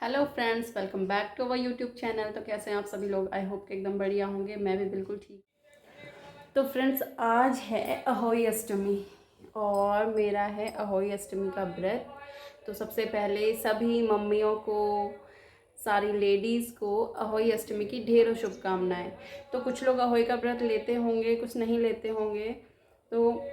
Hello friends, welcome back to our YouTube channel. तो कैसे हैं आप सभी लोग? आई होप कि एकदम बढ़िया होंगे। मैं भी बिल्कुल ठीक। तो फ्रेंड्स, आज है अहोई अष्टमी और मेरा है अहोई अष्टमी का व्रत। तो सबसे पहले सभी मम्मियों को, सारी लेडीज़ को अहोई अष्टमी की ढेरों शुभकामनाएं। तो कुछ लोग अहोई का व्रत लेते होंगे, कुछ नहीं लेते होंगे। तो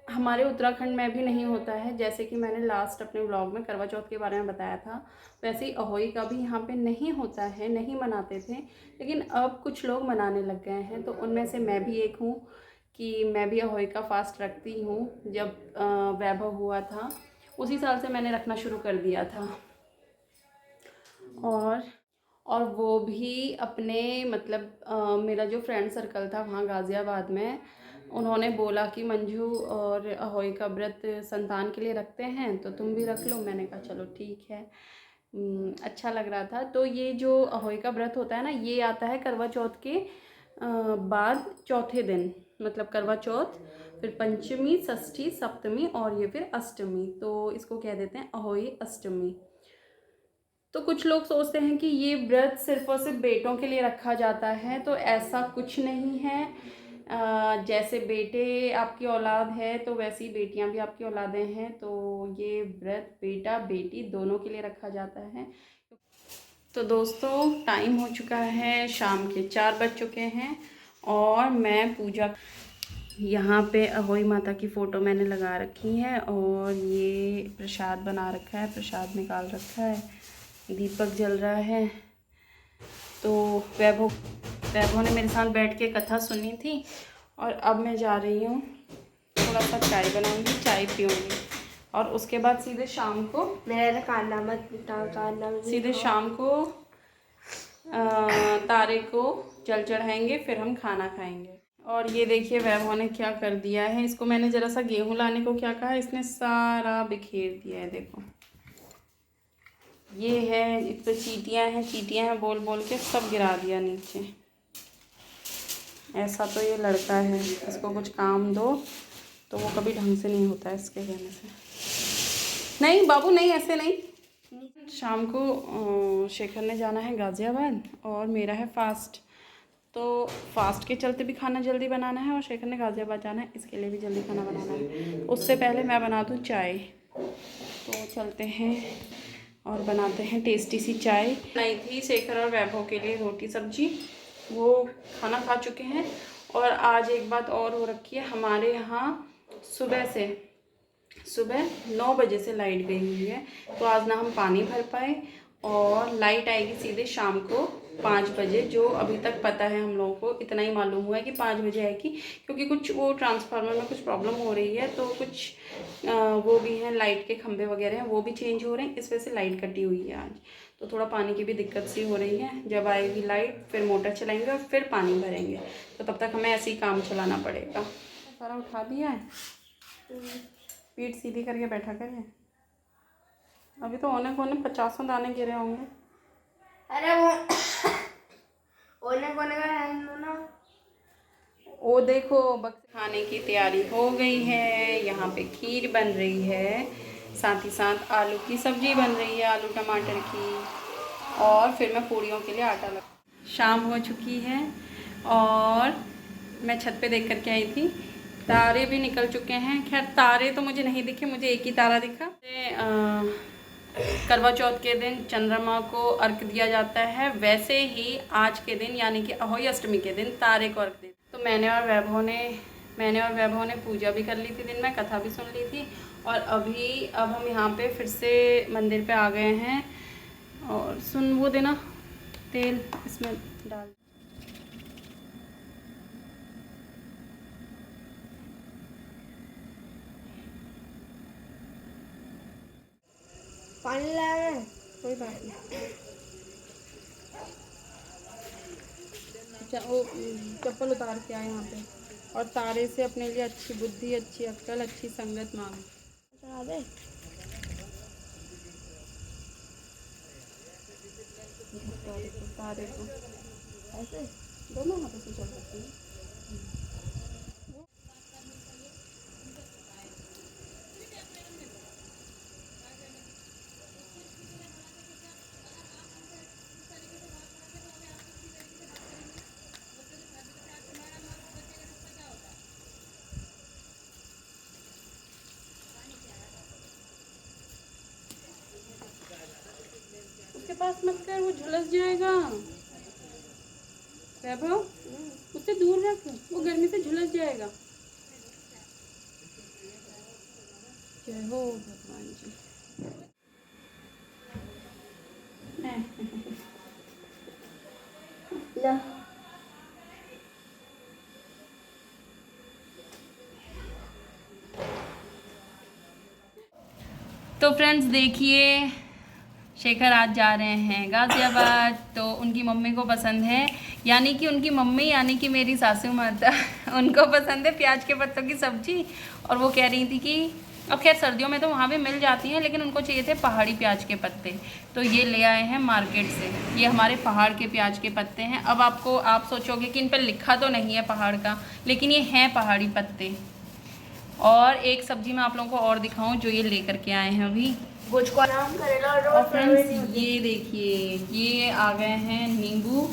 हमारे उत्तराखंड में भी नहीं होता है। जैसे कि मैंने लास्ट अपने व्लॉग में करवा चौथ के बारे में बताया था, वैसे ही अहोई का भी यहाँ पे नहीं होता है, नहीं मनाते थे। लेकिन अब कुछ लोग मनाने लग गए हैं, तो उनमें से मैं भी एक हूँ कि मैं भी अहोई का फास्ट रखती हूँ। जब वैभव हुआ था उसी साल से मैंने रखना शुरू कर दिया था। और वो भी अपने मतलब मेरा जो फ्रेंड सर्कल था वहाँ गाज़ियाबाद में, उन्होंने बोला कि मंजू और अहोई का व्रत संतान के लिए रखते हैं तो तुम भी रख लो। मैंने कहा चलो ठीक है। अच्छा लग रहा था। तो ये जो अहोई का व्रत होता है ना, ये आता है करवा चौथ के बाद चौथे दिन। मतलब करवा चौथ, फिर पंचमी, षष्ठी, सप्तमी और ये फिर अष्टमी। तो इसको कह देते हैं अहोई अष्टमी। तो कुछ लोग सोचते हैं कि ये व्रत सिर्फ और सिर्फ बेटों के लिए रखा जाता है, तो ऐसा कुछ नहीं है। जैसे बेटे आपकी औलाद है तो वैसी बेटियां भी आपकी औलादें हैं। तो ये व्रत बेटा बेटी दोनों के लिए रखा जाता है। तो दोस्तों, टाइम हो चुका है, शाम के 4 बज चुके हैं और मैं पूजा, यहाँ पे अहोई माता की फ़ोटो मैंने लगा रखी है और ये प्रसाद बना रखा है, प्रसाद निकाल रखा है, दीपक जल रहा है। तो वैभव वैभव ने मेरे साथ बैठ के कथा सुनी थी और अब मैं जा रही हूँ, थोड़ा सा चाय बनाऊंगी, चाय पीऊँगी और उसके बाद सीधे शाम को मेरा काना मत सीधे शाम को तारे को जल चढ़ाएंगे, फिर हम खाना खाएंगे। और ये देखिए वैभव ने क्या कर दिया है। इसको मैंने ज़रा सा गेहूं लाने को क्या कहा, इसने सारा बिखेर दिया है। देखो ये है, इस पर चींटियाँ हैं बोल बोल के सब गिरा दिया नीचे। ऐसा तो ये लड़का है, इसको कुछ काम दो तो वो कभी ढंग से नहीं होता है इसके कहने से। नहीं बाबू, नहीं ऐसे नहीं। शाम को शेखर ने जाना है गाज़ियाबाद और मेरा है फास्ट। तो फास्ट के चलते भी खाना जल्दी बनाना है और शेखर ने गाज़ियाबाद जाना है, इसके लिए भी जल्दी खाना बनाना है। उससे पहले मैं बना दूँ चाय। तो चलते हैं और बनाते हैं टेस्टी सी चाय। बनाई थी शेखर और वैभव के लिए रोटी सब्जी, वो खाना खा चुके हैं। और आज एक बात और हो रखी है, हमारे यहाँ सुबह 9 बजे से लाइट गई हुई है। तो आज ना हम पानी भर पाए और लाइट आएगी सीधे शाम को 5 बजे। जो अभी तक पता है हम लोगों को, इतना ही मालूम हुआ है कि 5 बजे आएगी, क्योंकि कुछ वो ट्रांसफार्मर में कुछ प्रॉब्लम हो रही है। तो कुछ वो भी हैं, लाइट के खंभे वगैरह हैं, वो भी चेंज हो रहे हैं, इस वजह से लाइट कटी हुई है आज। तो थोड़ा पानी की भी दिक्कत सी हो रही है। जब आएगी लाइट फिर मोटर चलाएंगे और फिर पानी भरेंगे। तो तब तक हमें ऐसे ही काम चलाना पड़ेगा। सारा उठा दिया है, पीठ सीधी करके बैठा करिए। अभी तो ओने कोने 50 दाने गिरे होंगे। अरे वो ओने कोने का है ना। वो देखो, बक्से खाने की तैयारी हो गई है। यहाँ पे खीर बन रही है, साथ ही साथ आलू की सब्जी बन रही है, आलू टमाटर की। और फिर मैं पूड़ियों के लिए आटा लगा। शाम हो चुकी है और मैं छत पे देख करके आई थी, तारे भी निकल चुके हैं। खैर तारे तो मुझे नहीं दिखे, मुझे एक ही तारा दिखा। करवा चौथ के दिन चंद्रमा को अर्घ दिया जाता है, वैसे ही आज के दिन यानी कि अहोई अष्टमी के दिन तारे को अर्घ देते। तो मैंने और वैभव ने पूजा भी कर ली थी, दिन में कथा भी सुन ली थी। और अब हम यहाँ पे फिर से मंदिर पे आ गए हैं। और सुन वो देना, तेल इसमें डाल। पानी लाया मैं, कोई बात नहीं। वो चप्पल उतार के आए यहाँ पे। और तारे से अपने लिए अच्छी बुद्धि, अच्छी अक्ल, अच्छी संगत मांग। चला दे। तारे को ऐसे दोनों हाथों से चल सकती है। पास मत कर, वो झुलस जाएगा। वैभव उससे दूर रख, वो गर्मी से झुलस जाएगा। जय हो भगवान जी। ला तो फ्रेंड्स देखिए, शेखर आज जा रहे हैं गाज़ियाबाद। तो उनकी मम्मी को पसंद है, यानी कि उनकी मम्मी यानी कि मेरी सासू माता उनको पसंद है प्याज के पत्तों की सब्ज़ी। और वो कह रही थी कि अब खैर सर्दियों में तो वहाँ भी मिल जाती हैं, लेकिन उनको चाहिए थे पहाड़ी प्याज के पत्ते। तो ये ले आए हैं मार्केट से, ये हमारे पहाड़ के प्याज के पत्ते हैं। अब आप सोचोगे कि इन पर लिखा तो नहीं है पहाड़ का, लेकिन ये हैं पहाड़ी पत्ते। और एक सब्जी मैं आप लोगों को और दिखाऊं जो ये लेकर के आए हैं अभी, कुछ को नाम करेला और फ्रेंड्स ये देखिए, ये आ गए हैं नींबू,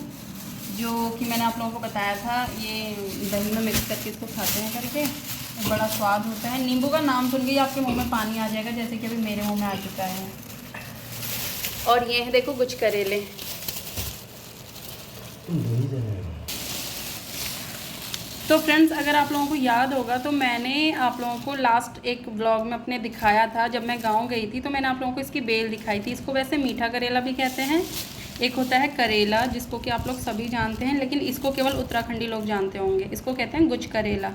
जो कि मैंने आप लोगों को बताया था, ये दही में मिक्स करके इसको खाते हैं करके, बड़ा स्वाद होता है। नींबू का नाम सुन के आपके मुंह में पानी आ जाएगा, जैसे कि अभी मेरे मुंह में आ चुका है। और ये है देखो गुच करेले। तो फ्रेंड्स अगर आप लोगों को याद होगा तो मैंने आप लोगों को लास्ट एक व्लॉग में अपने दिखाया था, जब मैं गांव गई थी तो मैंने आप लोगों को इसकी बेल दिखाई थी। इसको वैसे मीठा करेला भी कहते हैं, एक होता है करेला जिसको कि आप लोग सभी जानते हैं, लेकिन इसको केवल उत्तराखंडी लोग जानते होंगे। इसको कहते हैं गुच करेला।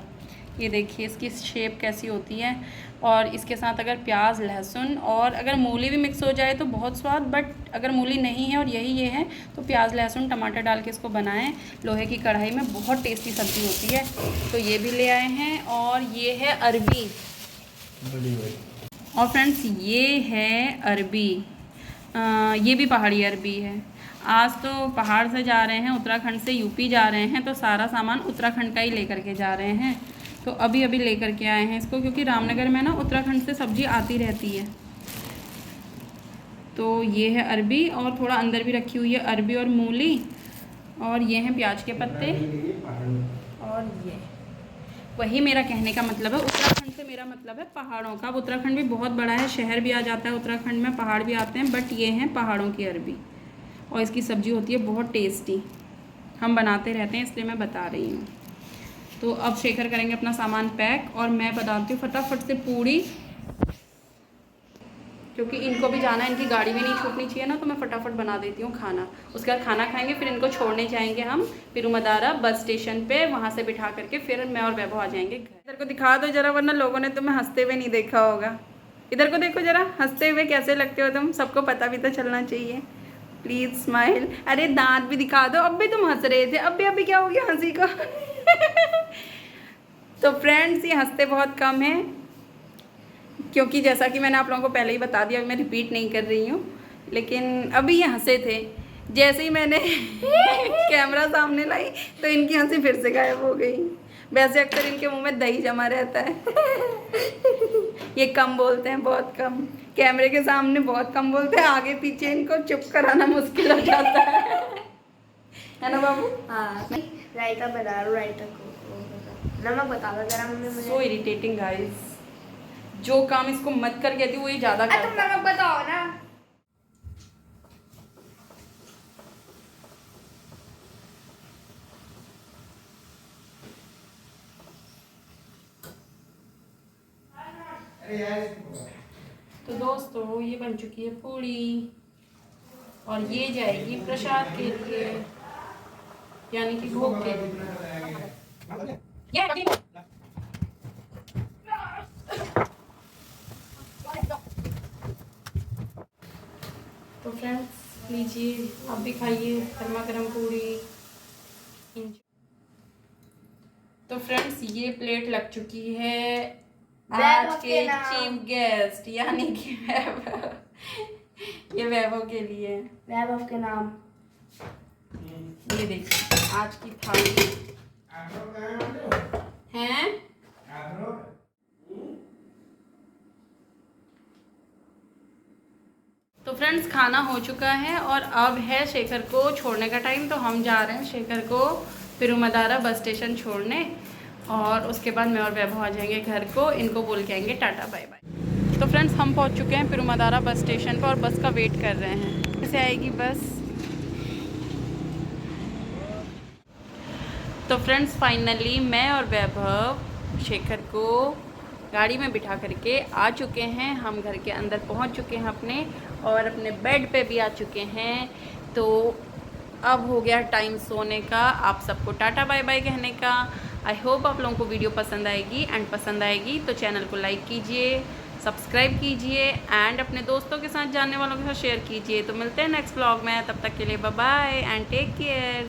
ये देखिए इसकी शेप कैसी होती है। और इसके साथ अगर प्याज, लहसुन और अगर मूली भी मिक्स हो जाए तो बहुत स्वाद, बट अगर मूली नहीं है और यही ये है तो प्याज, लहसुन, टमाटर डाल के इसको बनाएं लोहे की कढ़ाई में, बहुत टेस्टी सब्ज़ी होती है। तो ये भी ले आए हैं। और ये है अरबी, और फ्रेंड्स ये है अरबी, ये भी पहाड़ी अरबी है। आज तो पहाड़ से जा रहे हैं, उत्तराखंड से यूपी जा रहे हैं, तो सारा सामान उत्तराखंड का ही लेकर के जा रहे हैं। तो अभी अभी लेकर के आए हैं इसको, क्योंकि रामनगर में ना उत्तराखंड से सब्ज़ी आती रहती है। तो ये है अरबी, और थोड़ा अंदर भी रखी हुई है अरबी और मूली, और ये हैं प्याज के पत्ते। और ये वही मेरा कहने का मतलब है, उत्तराखंड से मेरा मतलब है पहाड़ों का। अब उत्तराखंड भी बहुत बड़ा है, शहर भी आ जाता है उत्तराखंड में, पहाड़ भी आते हैं, बट ये हैं पहाड़ों की अरबी। और इसकी सब्ज़ी होती है बहुत टेस्टी, हम बनाते रहते हैं इसलिए मैं बता रही हूँ। तो अब शेखर करेंगे अपना सामान पैक, और मैं बताती हूँ फटाफट से पूड़ी, क्योंकि इनको भी जाना है, इनकी गाड़ी भी नहीं छूटनी चाहिए ना, तो मैं फटाफट बना देती हूँ खाना। उसके बाद खाना खाएंगे, फिर इनको छोड़ने जाएंगे हम पिरुमदारा बस स्टेशन पे, वहाँ से बिठा करके फिर मैं और वैभव आ जाएंगे घर। इधर को दिखा दो जरा, वरना लोगों ने तुम्हें हंसते हुए नहीं देखा होगा। इधर को देखो जरा, हंसते हुए कैसे लगते हो तुम, सबको पता भी तो चलना चाहिए। Please smile. अरे दांत भी दिखा दो, अब भी तुम हंस रहे थे, अभी क्या हो गया हंसी को तो फ्रेंड्स ये हंसते बहुत कम हैं, क्योंकि जैसा कि मैंने आप लोगों को पहले ही बता दिया, मैं रिपीट नहीं कर रही हूँ, लेकिन अभी ये हंसे थे। जैसे ही मैंने कैमरा सामने लाई तो इनकी हंसी फिर से गायब हो गई। वैसे अक्सर इनके मुंह में दही जमा रहता है ये कम बोलते हैं, बहुत कम, कैमरे के सामने बहुत कम बोलते हैं, आगे पीछे इनको चुप कराना मुश्किल हो जाता है ना बाबू? हाँ रायता बना रहा हूँ, रायता को नमक बता दो जरा मम्मी मुझे। सो इरिटेटिंग गाइस, जो काम इसको मत कर कहती वो ये ज़्यादा तुम नमक बताओ ना। तो दोस्तों ये बन चुकी है पूड़ी, और ये जाएगी प्रसाद के लिए, यानी कि भोग के लिए। तो फ्रेंड्स लीजिए, आप भी खाइए गर्मा गर्म पूड़ी। तो फ्रेंड्स ये प्लेट लग चुकी है आज के चीफ गेस्ट, यानी कि वैभव, ये वैभव के लिए, वैभव के नाम। ये देखिए आज की थाली हैं। तो फ्रेंड्स खाना हो चुका है, और अब है शेखर को छोड़ने का टाइम। तो हम जा रहे हैं शेखर को पिरुमदारा बस स्टेशन छोड़ने, और उसके बाद मैं और वैभव आ जाएंगे घर को, इनको बोल के आएंगे टाटा बाय बाय। तो फ्रेंड्स हम पहुंच चुके हैं पिरुमदारा बस स्टेशन पर, और बस का वेट कर रहे हैं। से आएगी बस। तो फ्रेंड्स फाइनली मैं और वैभव शेखर को गाड़ी में बिठा करके आ चुके हैं। हम घर के अंदर पहुंच चुके हैं अपने, और अपने बेड पे भी आ चुके हैं। तो अब हो गया टाइम सोने का, आप सबको टाटा बाय बाय कहने का। आई होप आप लोगों को वीडियो पसंद आएगी, एंड पसंद आएगी तो चैनल को लाइक कीजिए, सब्सक्राइब कीजिए, एंड अपने दोस्तों के साथ, जानने वालों के साथ शेयर कीजिए। तो मिलते हैं नेक्स्ट व्लॉग में, तब तक के लिए bye bye and take care.